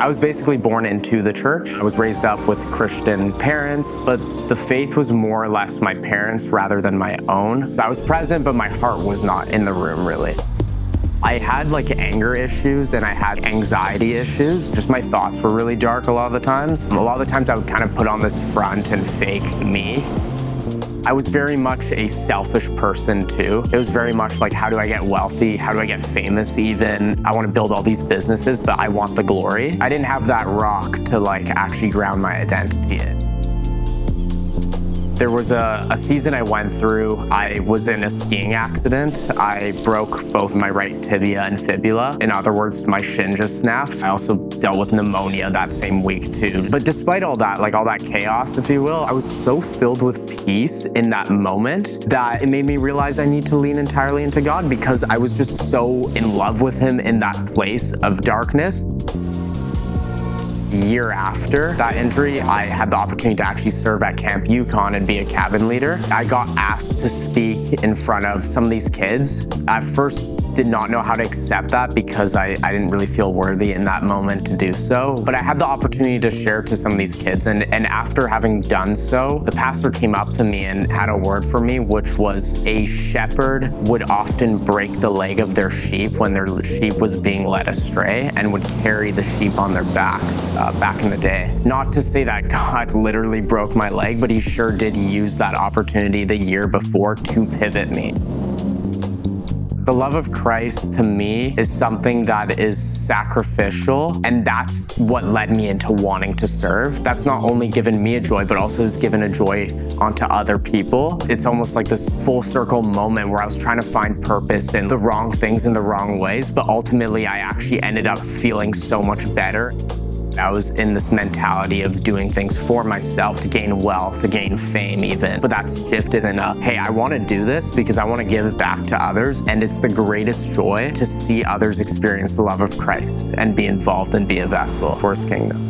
I was basically born into the church. I was raised up with Christian parents, but the faith was more or less my parents rather than my own. So I was present, but my heart was not in the room really. I had anger issues and I had anxiety issues. Just my thoughts were really dark a lot of the times. A lot of the times I would kind of put on this front and fake me. I was very much a selfish person too. It was very much like, how do I get wealthy? How do I get famous even? I want to build all these businesses, but I want the glory. I didn't have that rock to actually ground my identity in. There was a season I went through. I was in a skiing accident. I broke both my right tibia and fibula. In other words, my shin just snapped. I also dealt with pneumonia that same week too. But despite all that, all that chaos, if you will, I was so filled with peace in that moment that it made me realize I need to lean entirely into God, because I was just so in love with Him in that place of darkness. Year after that injury, I had the opportunity to actually serve at Camp Yukon and be a cabin leader. I got asked to speak in front of some of these kids. At first, did not know how to accept that because I didn't really feel worthy in that moment to do so. But I had the opportunity to share to some of these kids. And after having done so, the pastor came up to me and had a word for me, which was a shepherd would often break the leg of their sheep when their sheep was being led astray and would carry the sheep on their back in the day. Not to say that God literally broke my leg, but He sure did use that opportunity the year before to pivot me. The love of Christ to me is something that is sacrificial, and that's what led me into wanting to serve. That's not only given me a joy, but also has given a joy onto other people. It's almost like this full circle moment where I was trying to find purpose in the wrong things in the wrong ways, but ultimately I actually ended up feeling so much better. I was in this mentality of doing things for myself to gain wealth, to gain fame even. But that's shifted in hey, I want to do this because I want to give it back to others. And it's the greatest joy to see others experience the love of Christ and be involved and be a vessel for His kingdom.